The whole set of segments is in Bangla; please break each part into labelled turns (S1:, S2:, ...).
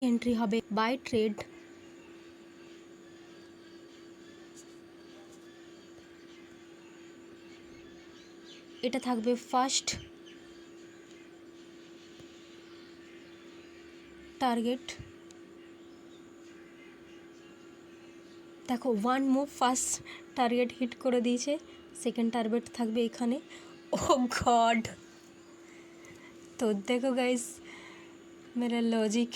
S1: এন্ট্রি হবে বাই ট্রেড। এটা থাকবে ফার্স্ট টার্গেট। দেখো one move first target hit করে দিয়েছে, সেকেন্ড টার্গেট থাকবে এখানে। ও গড, তো দেখো গাইস মেরা লজিক,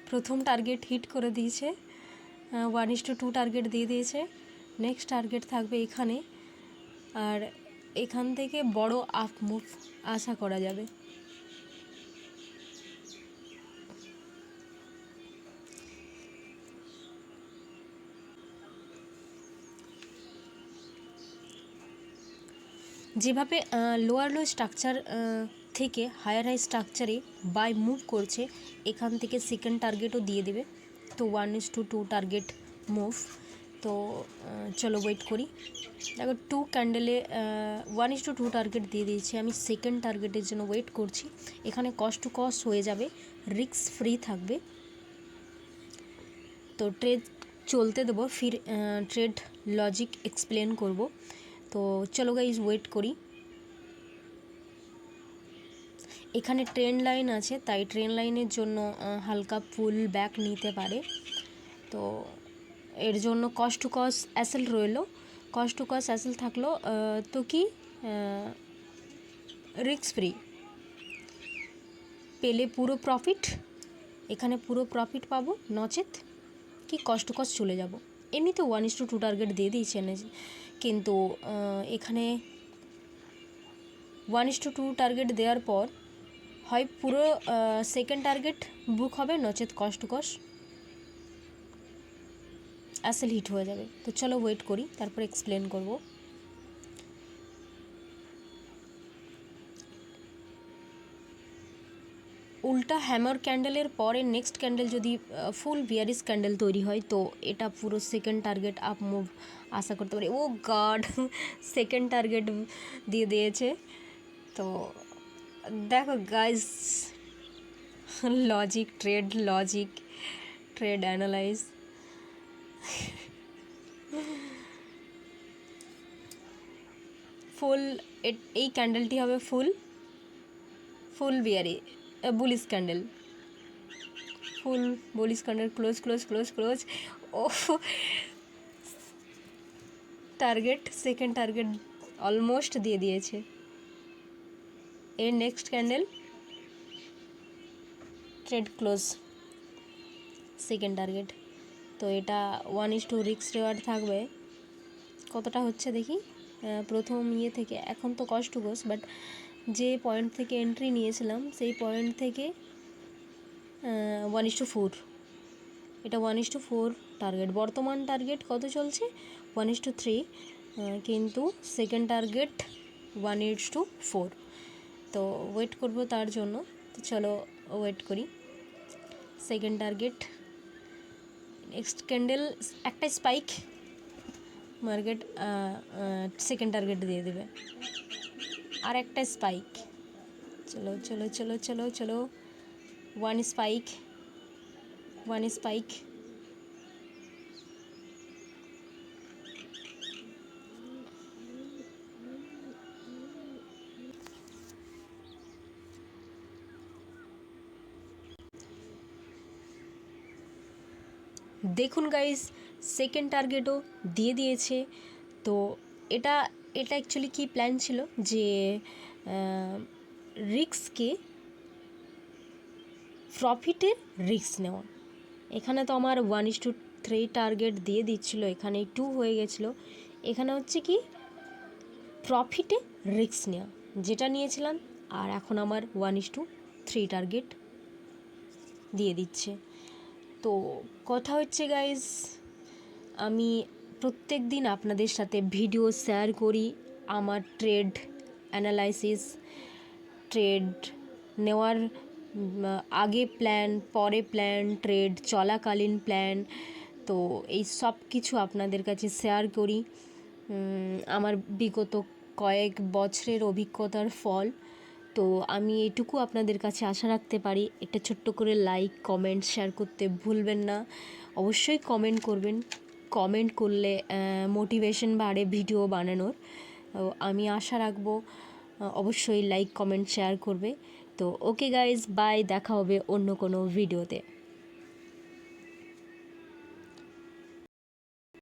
S1: প্রথম টার্গেট হিট করে দিয়েছে, 1:2 টার্গেট দিয়ে দিয়েছে। নেক্সট টার্গেট থাকবে এখানে, আর এখান থেকে বড় আপ মুভ আশা করা যাবে। যেভাবে লোয়ার লো স্ট্রাকচার থেকে হায়ার হাই স্ট্রাকচারে বাই মুভ করছে, এখান থেকে সেকেন্ড টার্গেটও দিয়ে দেবে। তো 1:2 টার্গেট মুভ। তো চলো ওয়েট করি। দেখো 2 ক্যান্ডেলে 1:2 টার্গেট দিয়ে দিয়েছি, আমি সেকেন্ড টার্গেটের জন্য ওয়েট করছি। এখানে কস্ট টু কস্ট হয়ে যাবে, রিস্ক ফ্রি থাকবে। তো ট্রেড চলতে দেবো, ফির ট্রেড লজিক এক্সপ্লেন করব। তো চলো গাইজ ওয়েট করি। এখানে ট্রেন লাইন আছে, তাই ট্রেন লাইনের জন্য হালকা পুল ব্যাক নিতে পারে। তো এর জন্য কস্ট টু কস্ট অ্যাসেল রইলো, কস্ট টু কস্ট অ্যাসেল থাকলো, তো কি রিস্ক ফ্রি পেলে পুরো প্রফিট, এখানে পুরো প্রফিট পাবো, নচেত কি কস্ট টু কস্ট চলে যাব। এমনিতে 1:2 টার্গেট দিয়ে দিয়েছে কিন্তু এখানে 1:2 টার্গেট দেওয়ার পর হয় পুরো সেকেন্ড টার্গেট বুক হবে, নচেত কস্ট টু কস্ট অ্যাসেল হিট হয়ে যাবে। তো চলো ওয়েট করি, তারপর এক্সপ্লেন করব। উল্টা হ্যামার ক্যান্ডেলের পরে নেক্সট ক্যান্ডেল যদি ফুল বিয়ারিশ ক্যান্ডেল তৈরি হয়, তো এটা পুরো সেকেন্ড টার্গেট আপ মুভ আশা করতে পারি। ও গড, সেকেন্ড টার্গেট দিয়ে দিয়েছে। তো দেখো গাইস, লজিক, ট্রেড অ্যানালাইজ। ফুল এই ক্যান্ডেলটি হবে ফুল বিয়ারি বুলিশ ক্যান্ডেল, ফুল বুলিশ ক্যান্ডেল, ক্লোজ। ও টার্গেট, সেকেন্ড টার্গেট অলমোস্ট দিয়ে দিয়েছে। এর next candle trade close, second target. তো এটা 1:2 রিস্ক রিওয়ার্ড থাকবে। কতটা হচ্ছে দেখি, প্রথম থেকে এখন তো কস্ট টু কস্ট, বাট যে পয়েন্ট থেকে এন্ট্রি নিয়েছিলাম সেই পয়েন্ট থেকে 1:4, এটা 1:4 টার্গেট। বর্তমান টার্গেট কত চলছে, 1:3, কিন্তু সেকেন্ড টার্গেট 1:4। তো ওয়েট করব তার জন্য। তো চলো ওয়েট করি। সেকেন্ড টার্গেট, নেক্সট ক্যান্ডেল একটা স্পাইক, মার্কেট সেকেন্ড টার্গেট দিয়ে দেবে, আর একটা স্পাইক। চলো ওয়ান স্পাইক। দেখুন গাইস, সেকেন্ড টার্গেটও দিয়ে দিয়েছে। তো এটা অ্যাকচুয়ালি কী প্ল্যান ছিল, যে রিস্ককে প্রফিটের রিস্ক নেওয়া। এখানে তো আমার 1:3 টার্গেট দিয়ে দিচ্ছিলো, এখানে 2 হয়ে গেছিলো। এখানে হচ্ছে কি প্রফিটে রিস্ক নেওয়া, যেটা নিয়েছিলাম, আর এখন আমার 1:3 টার্গেট দিয়ে দিচ্ছে। তো কথা হচ্ছে গাইজ, আমি প্রত্যেক দিন আপনাদের সাথে ভিডিও শেয়ার করি, আমার ট্রেড অ্যানালাইসিস, ট্রেড নেওয়ার আগে প্ল্যান, পরে প্ল্যান, ট্রেড চলাকালীন প্ল্যান। তো এই সব কিছু আপনাদের কাছে শেয়ার করি, আমার বিগত কয়েক বছরের অভিজ্ঞতার ফল। তো আমি এইটুকু আপনাদের কাছে আশা রাখতে পারি, একটা ছোট্ট করে লাইক কমেন্ট শেয়ার করতে ভুলবেন না। অবশ্যই কমেন্ট করবেন, কমেন্ট করলে মোটিভেশন বাড়ে ভিডিও বানানোর। তো আমি আশা রাখবো অবশ্যই লাইক কমেন্ট শেয়ার করবে। তো ওকে গাইজ, বাই, দেখা হবে অন্য কোনো ভিডিওতে।